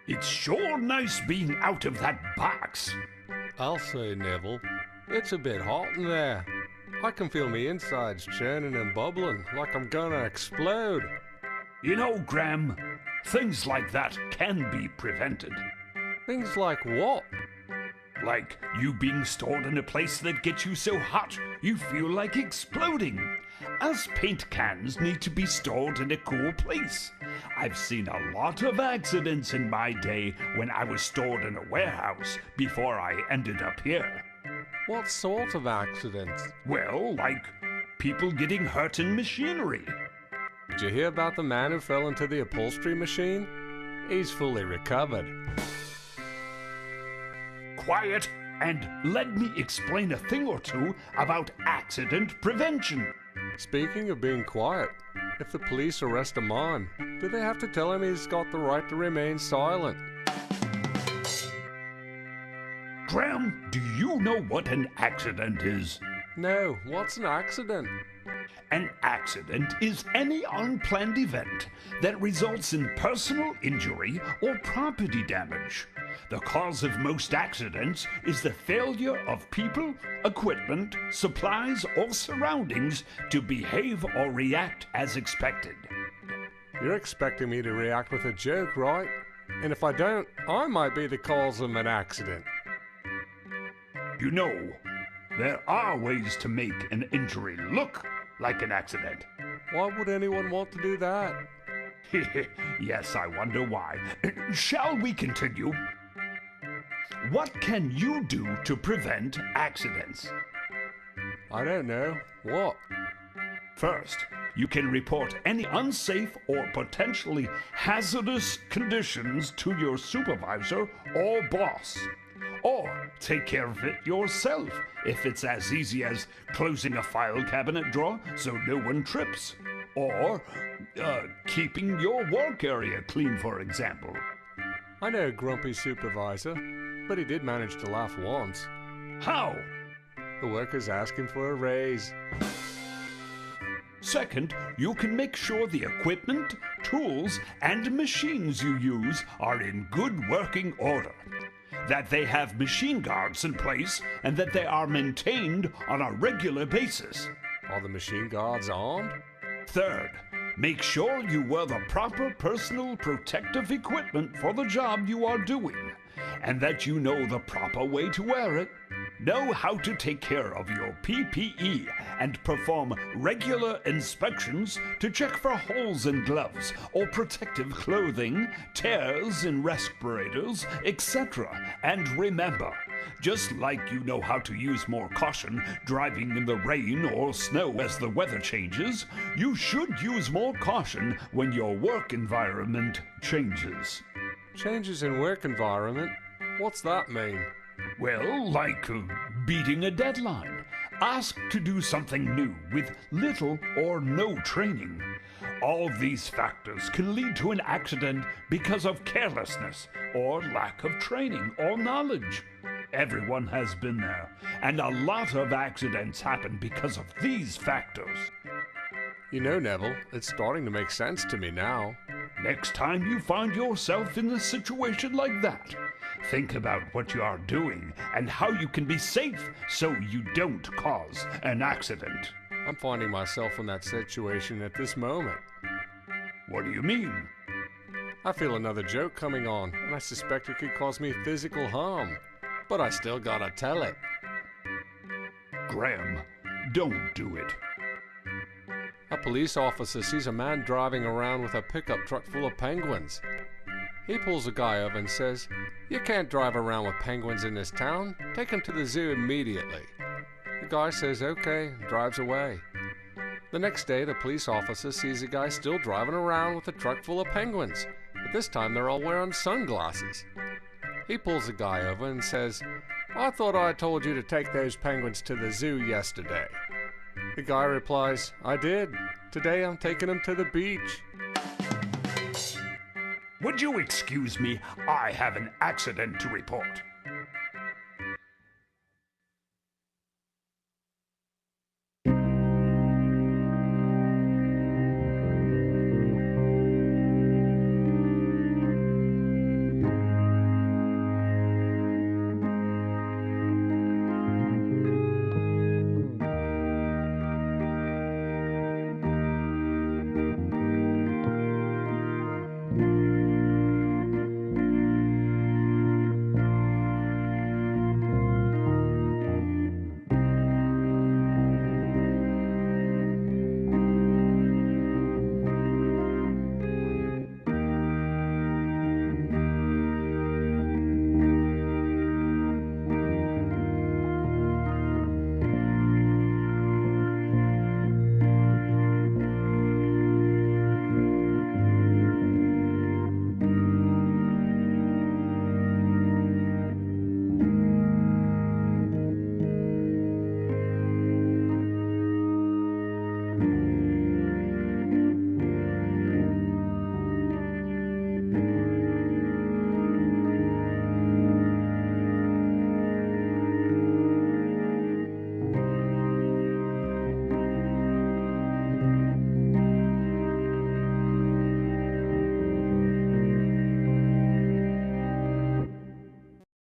It's sure nice being out of that box. I'll say, Neville, it's a bit hot in there. I can feel me insides churning and bubbling like I'm gonna explode. You know, Graham, things like that can be prevented. Things like what? Like you being stored in a place that gets you so hot you feel like exploding. As paint cans need to be stored in a cool place. I've seen a lot of accidents in my day when I was stored in a warehouse before I ended up here. What sort of accidents? Well, like people getting hurt in machinery. Did you hear about the man who fell into the upholstery machine? He's fully recovered. Quiet, and let me explain a thing or two about accident prevention. Speaking of being quiet, if the police arrest a mime, do they have to tell him he's got the right to remain silent? Graham, do you know what an accident is? No, what's an accident? An accident is any unplanned event that results in personal injury or property damage. The cause of most accidents is the failure of people, equipment, supplies, or surroundings to behave or react as expected. You're expecting me to react with a joke, right? And if I don't, I might be the cause of an accident. You know, there are ways to make an injury look like an accident. Why would anyone want to do that? Yes, I wonder why. Shall we continue? What can you do to prevent accidents? I don't know. What? First, you can report any unsafe or potentially hazardous conditions to your supervisor or boss. Or take care of it yourself if it's as easy as closing a file cabinet drawer so no one trips. Or keeping your work area clean, for example. I know a grumpy supervisor, but he did manage to laugh once. How? The workers asked him for a raise. Second, you can make sure the equipment, tools, and machines you use are in good working order. That they have machine guards in place and that they are maintained on a regular basis. Are the machine guards armed? Third, make sure you wear the proper personal protective equipment for the job you are doing, and that you know the proper way to wear it. Know how to take care of your PPE and perform regular inspections to check for holes in gloves or protective clothing, tears in respirators, etc. And remember, just like you know how to use more caution driving in the rain or snow as the weather changes, you should use more caution when your work environment changes. Changes in work environment? What's that mean? Well, like beating a deadline. Ask to do something new with little or no training. All these factors can lead to an accident because of carelessness or lack of training or knowledge. Everyone has been there, and a lot of accidents happen because of these factors. You know, Neville, it's starting to make sense to me now. Next time you find yourself in a situation like that, think about what you are doing and how you can be safe so you don't cause an accident. I'm finding myself in that situation at this moment. What do you mean? I feel another joke coming on, and I suspect it could cause me physical harm. But I still gotta tell it. Graham, don't do it. A police officer sees a man driving around with a pickup truck full of penguins. He pulls a guy over and says, "You can't drive around with penguins in this town. Take him to the zoo immediately." The guy says, "Okay," and drives away. The next day, the police officer sees a guy still driving around with a truck full of penguins, but this time they're all wearing sunglasses. He pulls the guy over and says, "I thought I told you to take those penguins to the zoo yesterday." The guy replies, "I did. Today I'm taking them to the beach." Would you excuse me? I have an accident to report.